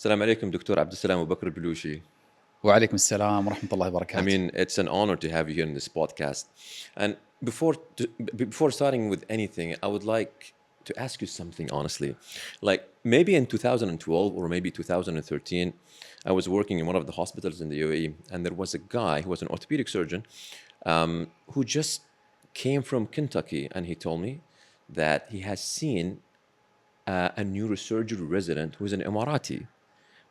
السلام عليكم دكتور عبد السلام Al Belushi. وعليكم السلام ورحمة الله وبركاته. I mean, it's an honor to have you here in this podcast. And before starting with anything, I would like to ask you something honestly. Like maybe in 2012 or maybe 2013, I was working in one of the hospitals in the UAE, and there was a guy who was an orthopedic surgeon who just came from Kentucky, and he told me that he has seen a neurosurgery resident who's an Emirati,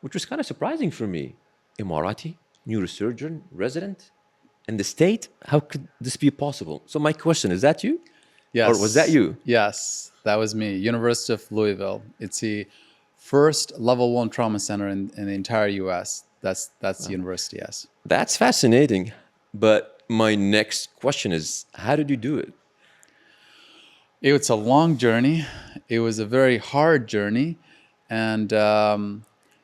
which was kind of surprising for me. Emirati neurosurgeon resident in the state? How could this be possible? So my question, is that you? Yes. Or was that you? Yes, that was me. University of Louisville. It's the first level 1 trauma center in the entire US. That's the university, yes. That's fascinating. But my next question is, how did you do it? It's a long journey. It was a very hard journey. And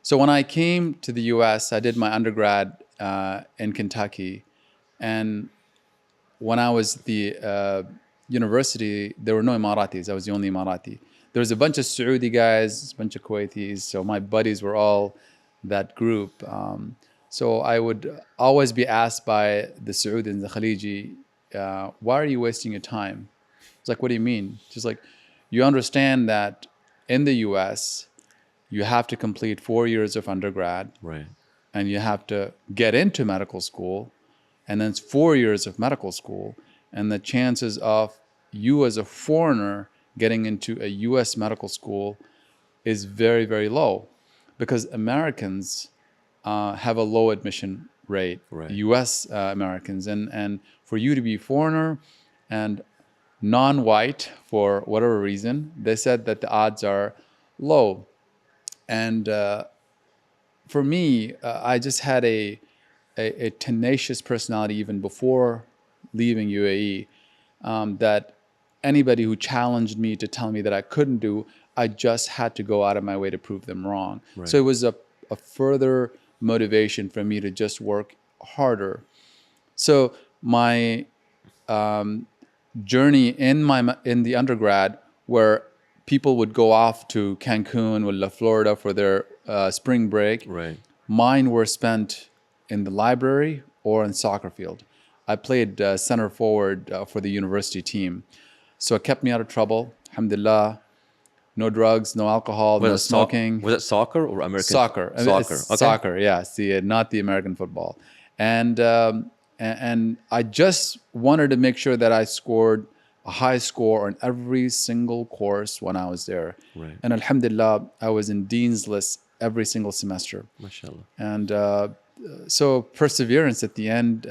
so when I came to the US, I did my undergrad in Kentucky. And when I was at the university, there were no Emiratis. I was the only Emirati. There was a bunch of Saudi guys, a bunch of Kuwaitis. So my buddies were all that group. So I would always be asked by the Saudi and the Khaliji, why are you wasting your time? It's like, what do you mean? Just like, you understand that in the US, you have to complete 4 years of undergrad. Right. And you have to get into medical school. And then it's 4 years of medical school. And the chances of you as a foreigner getting into a US medical school is very, very low. Because Americans have a low admission rate, right. US Americans. And for you to be a foreigner and non-white for whatever reason, they said that the odds are low. And for me, I just had a tenacious personality even before leaving UAE, that anybody who challenged me to tell me that I couldn't do, I just had to go out of my way to prove them wrong. Right. So it was a further motivation for me to just work harder. So my journey in the undergrad, where people would go off to Cancun or Florida for their spring break. Right. Mine were spent in the library or in soccer field. I played center forward for the university team. So it kept me out of trouble. Alhamdulillah. No drugs, no alcohol, no smoking. Was it soccer or American? Soccer. Soccer. Okay. Soccer, yeah. Not the American football. And I just wanted to make sure that I scored a high score on every single course when I was there. Right. And alhamdulillah, I was in Dean's List every single semester. MashaAllah. And so perseverance at the end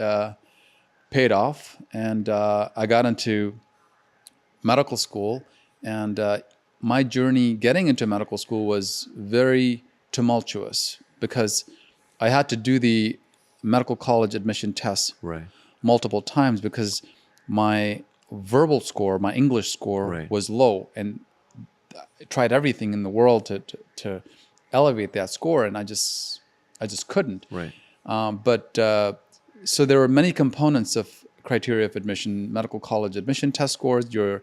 paid off. And I got into medical school. And my journey getting into medical school was very tumultuous because I had to do the medical college admission tests multiple times because my verbal score, my English score was low, and I tried everything in the world to elevate that score, and I just couldn't. Right. So there were many components of criteria of admission: medical college admission test scores, your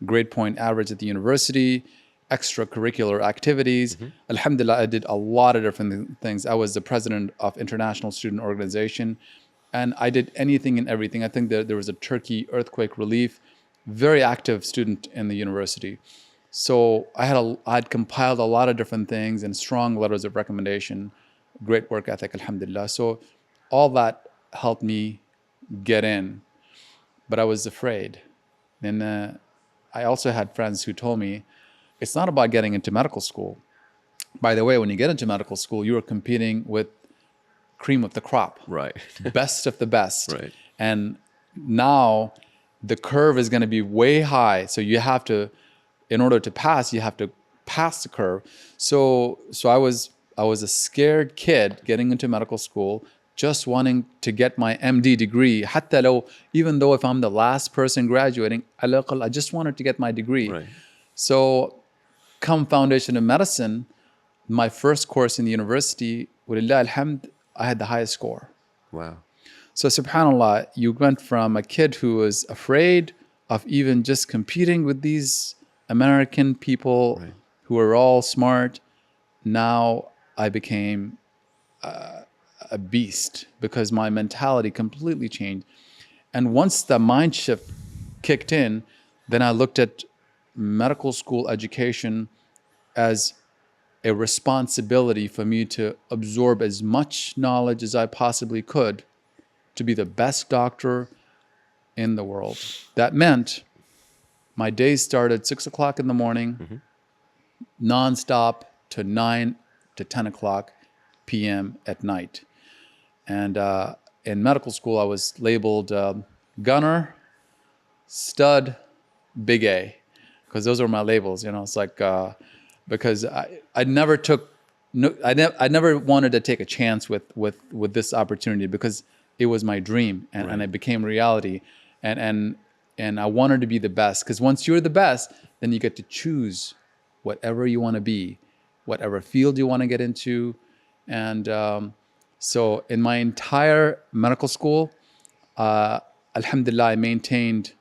grade point average at the university, extracurricular activities. Mm-hmm. Alhamdulillah, I did a lot of different things. I was the president of International Student Organization. And I did anything and everything. I think that there was a Turkey earthquake relief, very active student in the university. So I had compiled a lot of different things and strong letters of recommendation, great work ethic, alhamdulillah. So all that helped me get in, but I was afraid. And I also had friends who told me, it's not about getting into medical school. By the way, when you get into medical school, you are competing with cream of the crop, right? Best of the best, right? And now the curve is going to be way high. So you have to, in order to pass, you have to pass the curve. So I was a scared kid getting into medical school, just wanting to get my MD degree. Even though if I'm the last person graduating, I just wanted to get my degree. Right. So come Foundation of Medicine, my first course in the university, walillah alhamd, I had the highest score. Wow. So subhanAllah, you went from a kid who was afraid of even just competing with these American people who are all smart. Now I became a beast because my mentality completely changed. And once the mind shift kicked in, then I looked at medical school education as a responsibility for me to absorb as much knowledge as I possibly could to be the best doctor in the world. That meant my days started 6 o'clock in the morning, nonstop to 9 to 10 o'clock p.m. at night. And in medical school, I was labeled gunner, stud, big A, because those were my labels. It's like because I never took no, I never wanted to take a chance with this opportunity because it was my dream and it became reality, and I wanted to be the best, because once you're the best, then you get to choose whatever you want to be, whatever field you want to get into, and so in my entire medical school, alhamdulillah, I maintained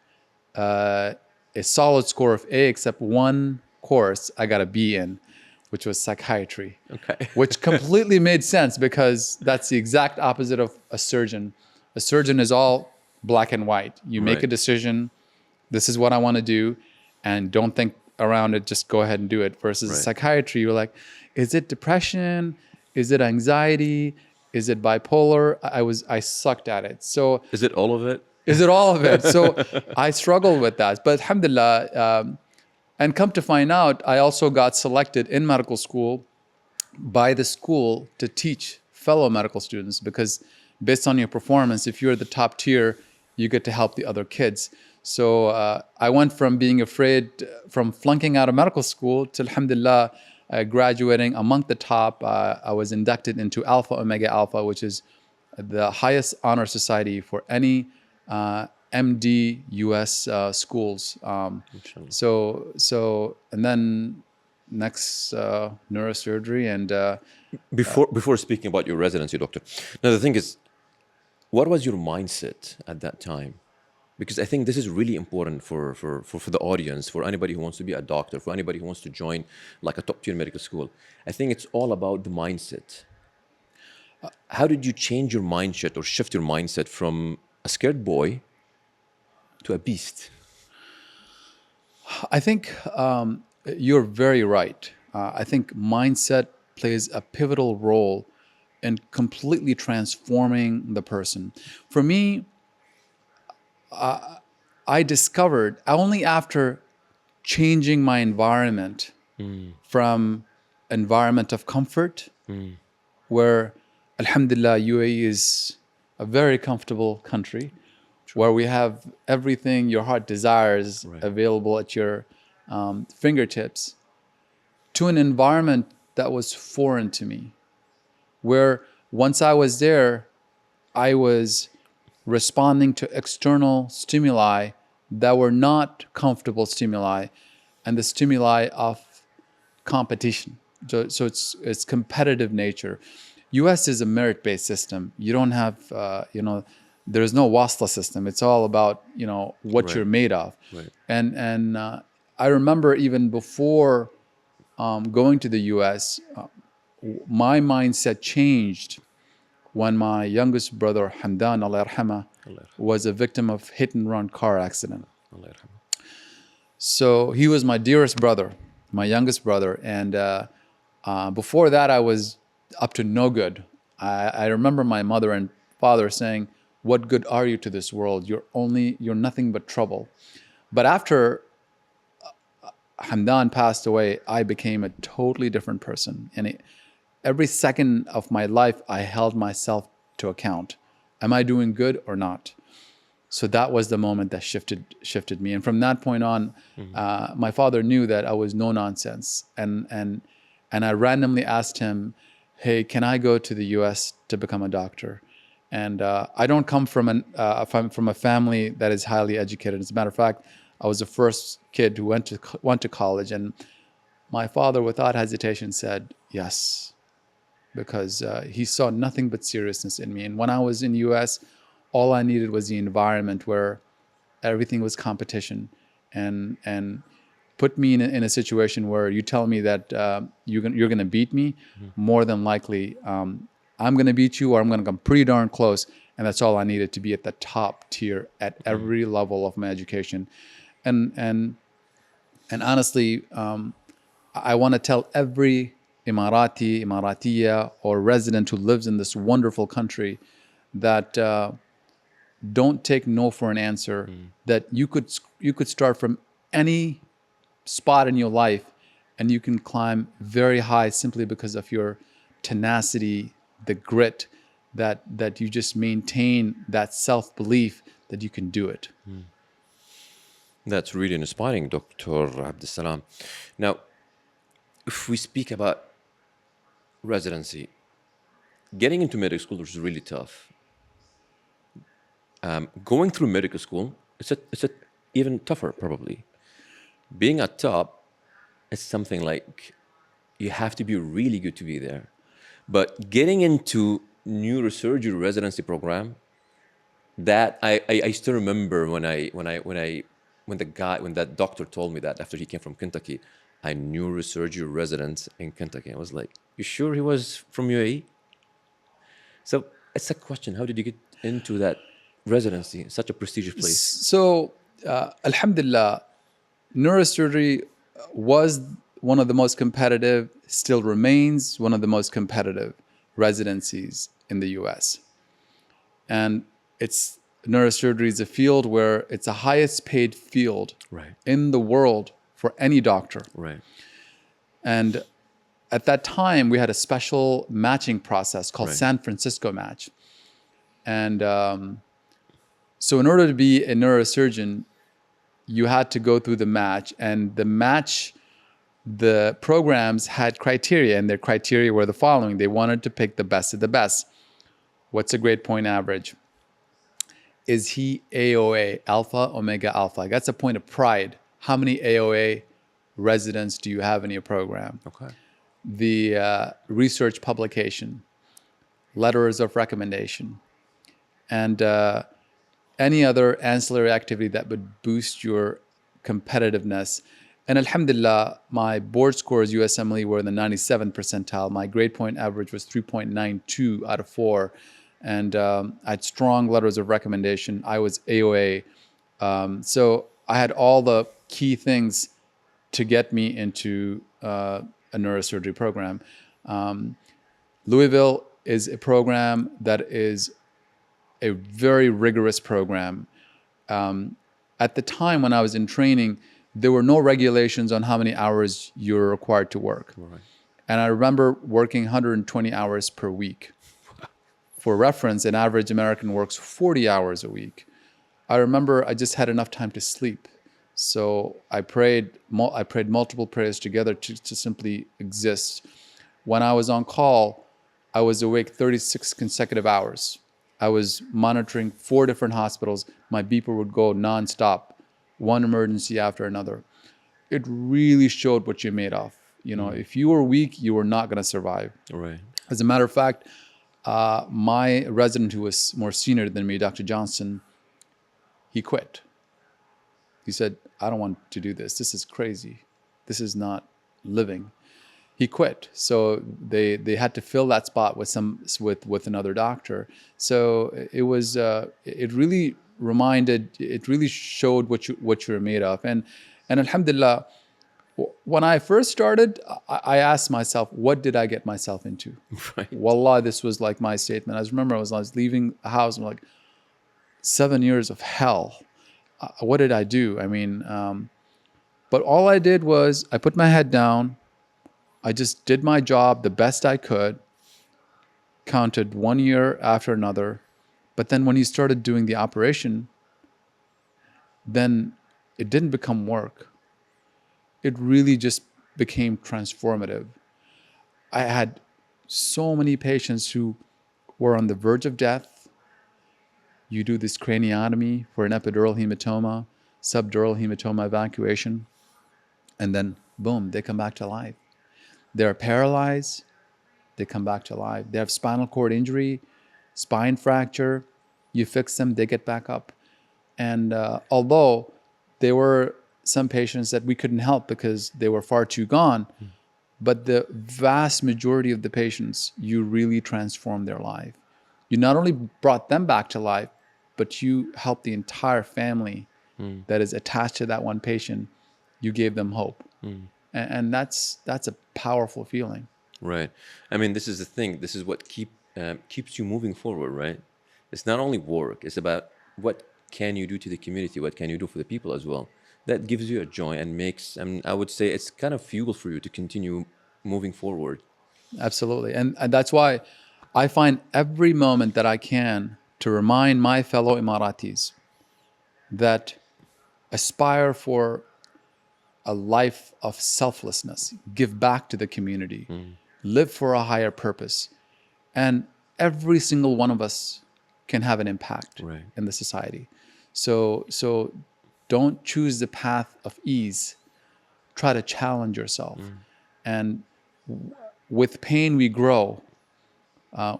a solid score of A, except one course I got a B in, which was psychiatry. Okay. Which completely made sense because that's the exact opposite of a surgeon. A surgeon is all black and white. You make a decision, this is what I want to do, and don't think around it, just go ahead and do it. Versus psychiatry, you're like, is it depression? Is it anxiety? Is it bipolar? I sucked at it. So is it all of it? Is it all of it? So I struggled with that. But alhamdulillah, and come to find out, I also got selected in medical school by the school to teach fellow medical students, because based on your performance, if you're the top tier, you get to help the other kids. So I went from being afraid, from flunking out of medical school, to alhamdulillah, graduating among the top. I was inducted into Alpha Omega Alpha, which is the highest honor society for any MD US schools. And then next neurosurgery and before speaking about your residency, doctor. Now the thing is, what was your mindset at that time? Because I think this is really important for the audience, for anybody who wants to be a doctor, for anybody who wants to join like a top tier medical school. I think it's all about the mindset. How did you change your mindset or shift your mindset from a scared boy to a beast? I think you're very right. I think mindset plays a pivotal role in completely transforming the person. For me, I discovered only after changing my environment from environment of comfort, where alhamdulillah, UAE is a very comfortable country, where we have everything your heart desires available at your fingertips, to an environment that was foreign to me, where once I was there, I was responding to external stimuli that were not comfortable stimuli, and the stimuli of competition. So it's competitive nature. US is a merit-based system. You don't have, there's no wasla system. It's all about, what you're made of. And I remember even before going to the US, my mindset changed when my youngest brother, Hamdan, Allah yarhamah, was a victim of hit-and-run car accident. So he was my dearest brother, my youngest brother. And before that, I was up to no good. I remember my mother and father saying, "What good are you to this world? You're nothing but trouble." But after Hamdan passed away, I became a totally different person. And every second of my life, I held myself to account. Am I doing good or not? So that was the moment that shifted me. And from that point on, my father knew that I was no nonsense. And I randomly asked him, "Hey, can I go to the US to become a doctor?" And I don't come from a family that is highly educated. As a matter of fact, I was the first kid who went to college. And my father, without hesitation, said yes, because he saw nothing but seriousness in me. And when I was in the US, all I needed was the environment where everything was competition. And put me in a situation where you tell me that you're gonna beat me, more than likely I'm gonna beat you, or I'm gonna come pretty darn close, and that's all I needed to be at the top tier at every level of my education, and and and honestly, I want to tell every Emiratiya, or resident who lives in this wonderful country that don't take no for an answer. That you could start from any spot in your life, and you can climb very high simply because of your tenacity, the grit, that you just maintain that self-belief that you can do it. That's really inspiring, Dr. Abdul Salam. Now, if we speak about residency, getting into medical school is really tough. Going through medical school, it's a even tougher probably. Being at top is something like you have to be really good to be there. But getting into neurosurgery residency program, that I still remember when that doctor told me that after he came from Kentucky, a neurosurgery resident in Kentucky. I was like, you sure he was from UAE? So it's a question. How did you get into that residency, such a prestigious place? So, alhamdulillah, neurosurgery was one of the most competitive, still remains one of the most competitive residencies in the US. And it's neurosurgery is a field where it's the highest paid field Right. in the world for any doctor. Right. And at that time, we had a special matching process called Right. San Francisco match. And so in order to be a neurosurgeon, you had to go through the match. And the programs had criteria, and their criteria were the following. They wanted to pick the best of the best. What's a grade point average? Is he AOA, alpha, omega, alpha? That's a point of pride. How many AOA residents do you have in your program? Okay. The research publication, letters of recommendation, and any other ancillary activity that would boost your competitiveness. And alhamdulillah, my board scores USMLE were in the 97th percentile. My grade point average was 3.92 out of 4. And I had strong letters of recommendation. I was AOA. So I had all the key things to get me into a neurosurgery program. Louisville is a program that is a very rigorous program. At the time when I was in training, there were no regulations on how many hours you're required to work. Right. And I remember working 120 hours per week. For reference, an average American works 40 hours a week. I remember I just had enough time to sleep. So I prayed multiple prayers together to simply exist. When I was on call, I was awake 36 consecutive hours. I was monitoring 4 different hospitals. My beeper would go nonstop, one emergency after another. It really showed what you're made of. You know, if you were weak, you were not going to survive. Right. As a matter of fact, my resident who was more senior than me, Dr. Johnson, he quit. He said, I don't want to do this. This is crazy. This is not living. He quit. So they had to fill that spot with another doctor. So it was it really showed what you're made of. And alhamdulillah, when I first started, I asked myself, what did I get myself into? Right. Wallah, this was like my statement. I remember I was leaving the house, I'm like, 7 years of hell. What did I do? I mean, but all I did was I put my head down. I just did my job the best I could, counted 1 year after another. But then when you started doing the operation, then it didn't become work. It really just became transformative. I had so many patients who were on the verge of death. You do this craniotomy for an epidural hematoma, subdural hematoma evacuation, and then boom, they come back to life. They're paralyzed, they come back to life. They have spinal cord injury, spine fracture, you fix them, they get back up. And although they were some patients that we couldn't help because they were far too gone. But the vast majority of the patients, you really transformed their life. You not only brought them back to life, but you helped the entire family that is attached to that one patient. You gave them hope. And that's a powerful feeling. Right. I mean, this is the thing. This is what keeps you moving forward, right? It's not only work. It's about what can you do to the community? What can you do for the people as well? That gives you a joy and makes, I would say it's kind of fuel for you to continue moving forward. Absolutely. And that's why I find every moment that I can to remind my fellow Emiratis that aspire for a life of selflessness, give back to the community, live for a higher purpose. And every single one of us can have an impact Right. in the society. So don't choose the path of ease. Try to challenge yourself. And with pain, we grow.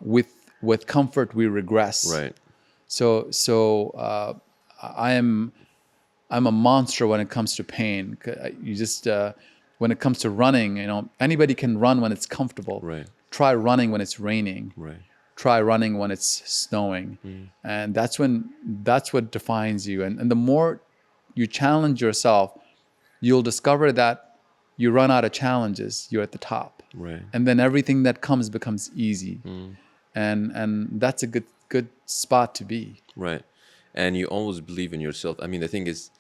With comfort, we regress. Right. So I'm a monster when it comes to pain. You just when it comes to running, anybody can run when it's comfortable. Right. Try running when it's raining. Right. Try running when it's snowing, and that's what defines you. And the more you challenge yourself, you'll discover that you run out of challenges, you're at the top. Right. And then everything that comes becomes easy. And that's a good spot to be. Right. And you always believe in yourself. I mean, the thing is,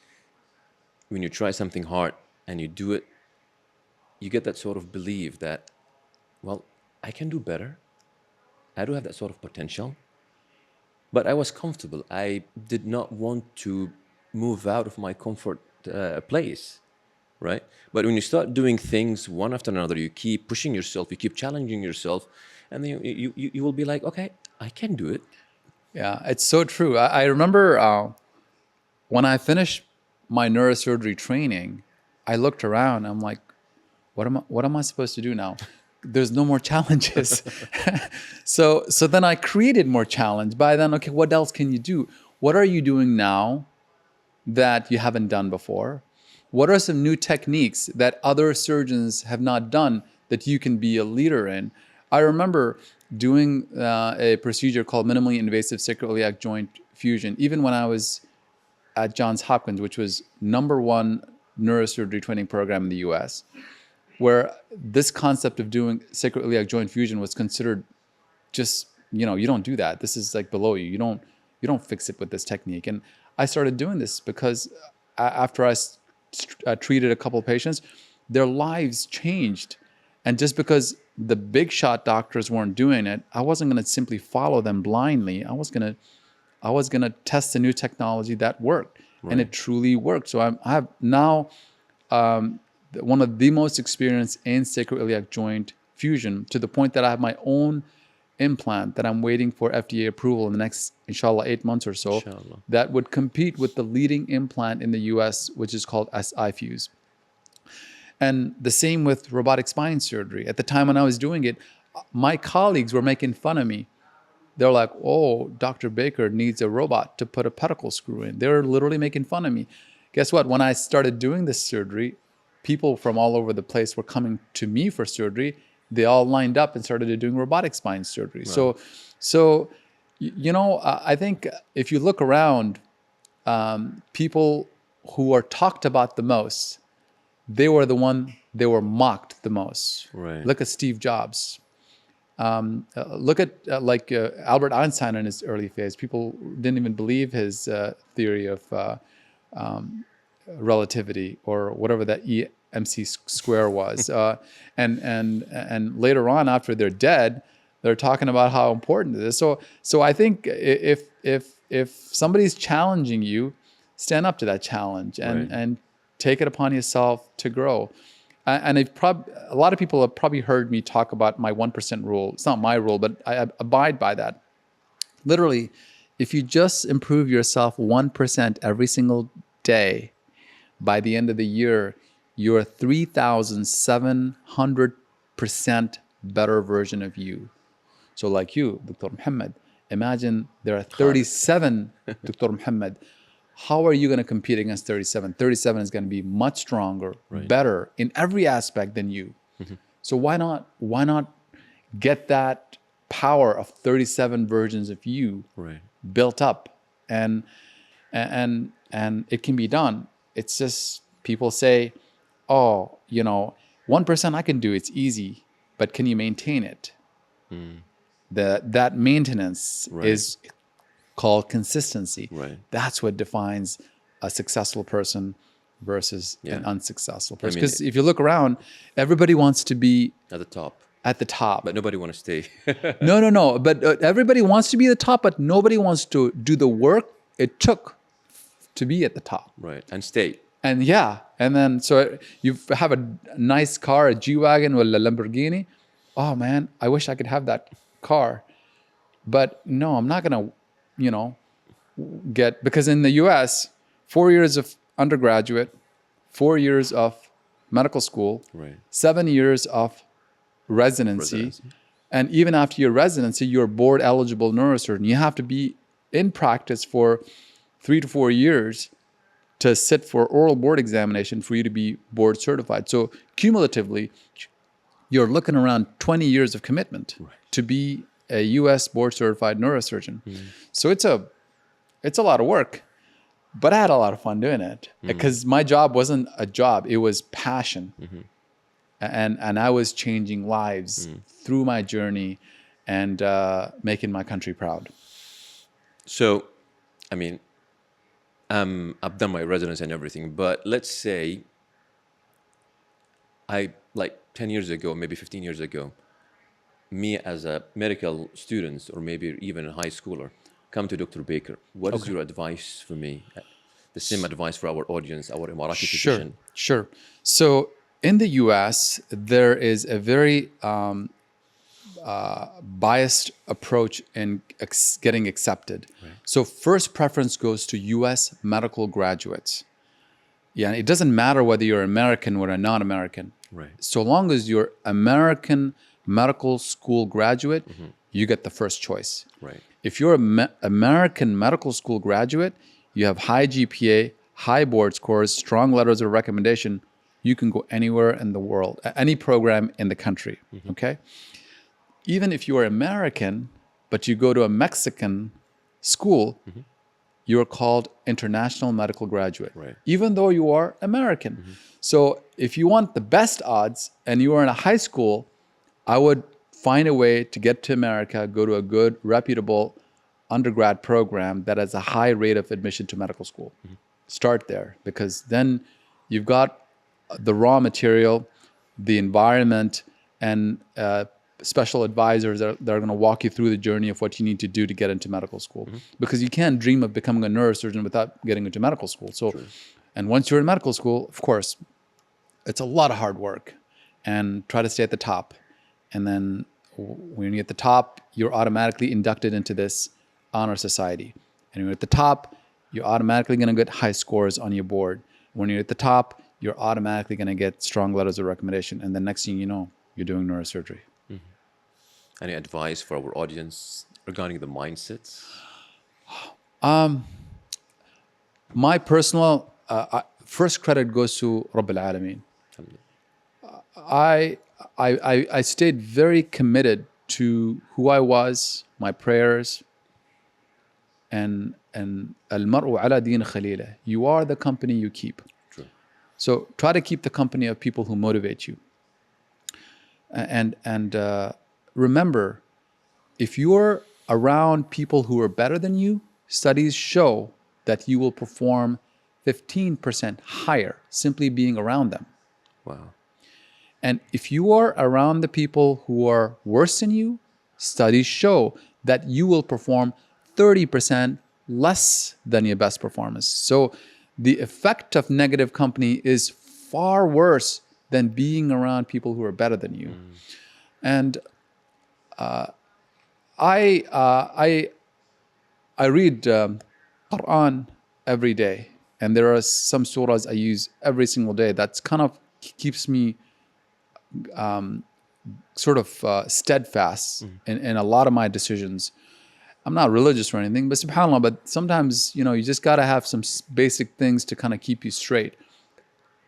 when you try something hard and you do it, you get that sort of belief that, well, I can do better. I do have that sort of potential. But I was comfortable. I did not want to move out of my comfort place. Right? But when you start doing things one after another, you keep pushing yourself, you keep challenging yourself, and then you will be like, okay, I can do it. Yeah, it's so true. I remember when I finished my neurosurgery training, I looked around. I'm like, what am I supposed to do now? There's no more challenges. So then I created more challenge. By then, okay, what else can you do? What are you doing now that you haven't done before? What are some new techniques that other surgeons have not done that you can be a leader in? I remember doing a procedure called minimally invasive sacroiliac joint fusion, even when I was at Johns Hopkins, which was #1 neurosurgery training program in the US, where this concept of doing sacroiliac joint fusion was considered just, you don't do that. This is like below you. You don't fix it with this technique. And I started doing this because after I treated a couple of patients, their lives changed. And just because the big shot doctors weren't doing it, I wasn't going to simply follow them blindly. I was going to test a new technology that worked, and it truly worked. So I have now one of the most experienced in sacroiliac joint fusion, to the point that I have my own implant that I'm waiting for FDA approval in the next, inshallah, 8 months or so, Inshallah. that would compete with the leading implant in the US, which is called SI-Fuse. And the same with robotic spine surgery. At the time when I was doing it, my colleagues were making fun of me. They're like, oh, Dr. Baker needs a robot to put a pedicle screw in. They were literally making fun of me. Guess what? When I started doing this surgery, people from all over the place were coming to me for surgery. They all lined up and started doing robotic spine surgery. Wow. So I think if you look around, people who are talked about the most, they were mocked the most. Right. Look at Steve Jobs. Look at Albert Einstein in his early phase. People didn't even believe his theory of relativity, or whatever that EMC square was. And later on, after they're dead, they're talking about how important it is. So I think if somebody's challenging you, stand up to that challenge and take it upon yourself to grow. And a lot of people have probably heard me talk about my 1% rule. It's not my rule, but I abide by that. Literally, if you just improve yourself 1% every single day, by the end of the year, you're a 3,700% better version of you. So like you, Dr. Muhammad, imagine there are 37 Dr. Muhammad. how are you going to compete against 37? 37 is going to be much stronger, Right. better in every aspect than you. So why not get that power of 37 versions of you Right. built up, and it can be done. It's just people say, oh, 1% I can do, it's easy, but can you maintain it? That maintenance Right. is called consistency. Right. That's what defines a successful person versus Yeah. an unsuccessful I person. mean, Because if you look around, everybody wants to be at the top, at the top. but nobody want to stay. No. But everybody wants to be at the top, but nobody wants to do the work it took to be at the top. Right. And stay. And and then so you have a nice car, a G-Wagon or a Lamborghini. Oh man, I wish I could have that car. But no, I'm not gonna, because in the US, 4 years of undergraduate, 4 years of medical school, Right. 7 years of residency. And even after your residency, you're board eligible neurosurgeon. You have to be in practice for 3 to 4 years to sit for oral board examination for you to be board certified. So cumulatively, you're looking around 20 years of commitment to be a US board certified neurosurgeon. So it's a lot of work, but I had a lot of fun doing it because my job wasn't a job, it was passion. And I was changing lives through my journey and making my country proud. So, I mean, I've done my residence and everything, but let's say like 10 years ago, maybe 15 years ago, me as a medical student or maybe even a high schooler, come to Dr. Baker. What is your advice for me? The same advice for our audience, our Emirati physician. Sure. So in the US, there is a very biased approach in getting accepted. Right. So first preference goes to US medical graduates. Yeah, it doesn't matter whether you're American or a non-American. Right. So long as you're American medical school graduate, you get the first choice. Right. If you're an American medical school graduate, you have high GPA, high board scores, strong letters of recommendation, you can go anywhere in the world, any program in the country, okay? Even if you are American, but you go to a Mexican school, you're called international medical graduate, right. even though you are American. So if you want the best odds and you are in a high school, I would find a way to get to America, go to a good, reputable undergrad program that has a high rate of admission to medical school. Start there, because then you've got the raw material, the environment, and special advisors that are going to walk you through the journey of what you need to do to get into medical school. Because you can't dream of becoming a neurosurgeon without getting into medical school. So, and once you're in medical school, of course, it's a lot of hard work, and try to stay at the top. And then when you're at the top, you're automatically inducted into this honor society. And when you're at the top, you're automatically going to get high scores on your board. When you're at the top, you're automatically going to get strong letters of recommendation. And the next thing you know, you're doing neurosurgery. Any advice for our audience regarding the mindsets? My personal first credit goes to Rabb al-Alameen. I stayed very committed to who I was, my prayers, and al-mar'u ala din khalila. You are the company you keep. True. So try to keep the company of people who motivate you. And remember, if you're around people who are better than you, studies show that you will perform 15% higher simply being around them. Wow. And if you are around the people who are worse than you, studies show that you will perform 30% less than your best performance. So the effect of negative company is far worse than being around people who are better than you. And I read Quran every day, and there are some surahs I use every single day. That's kind of keeps me sort of steadfast in a lot of my decisions. I'm not religious or anything, but subhanAllah, but sometimes, you just got to have some basic things to kind of keep you straight.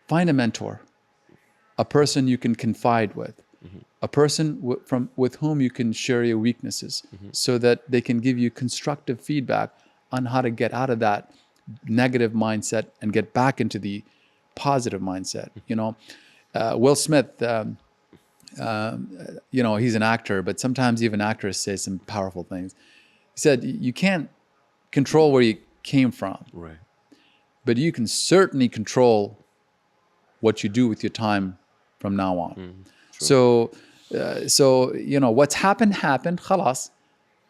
Find a mentor, a person you can confide with, a person with whom you can share your weaknesses so that they can give you constructive feedback on how to get out of that negative mindset and get back into the positive mindset. Will Smith, he's an actor, but sometimes even actors say some powerful things. He said, you can't control where you came from, Right. but you can certainly control what you do with your time from now on. So, what's happened, khalas.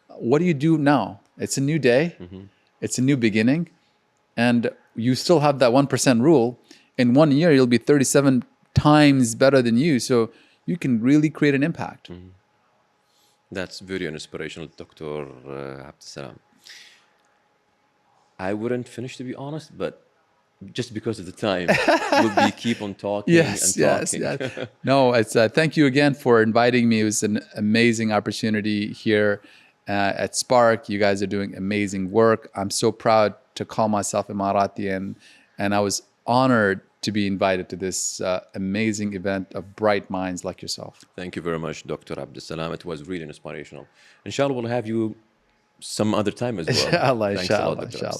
What do you do now? It's a new day. It's a new beginning. And you still have that 1% rule. In 1 year, you'll be 37 times better than you. So you can really create an impact. That's very inspirational, Dr. Abdul Salam. I wouldn't finish, to be honest, but just because of the time, we'll keep on talking and talking. Yes. No, it's thank you again for inviting me. It was an amazing opportunity here at Spark. You guys are doing amazing work. I'm so proud to call myself Emirati, and I was honored to be invited to this amazing event of bright minds like yourself. Thank you very much, Dr. Abdul Salam. It was really inspirational. Inshallah, we'll have you some other time as well. Inshallah, Thanks a lot, inshallah, Dr. inshallah.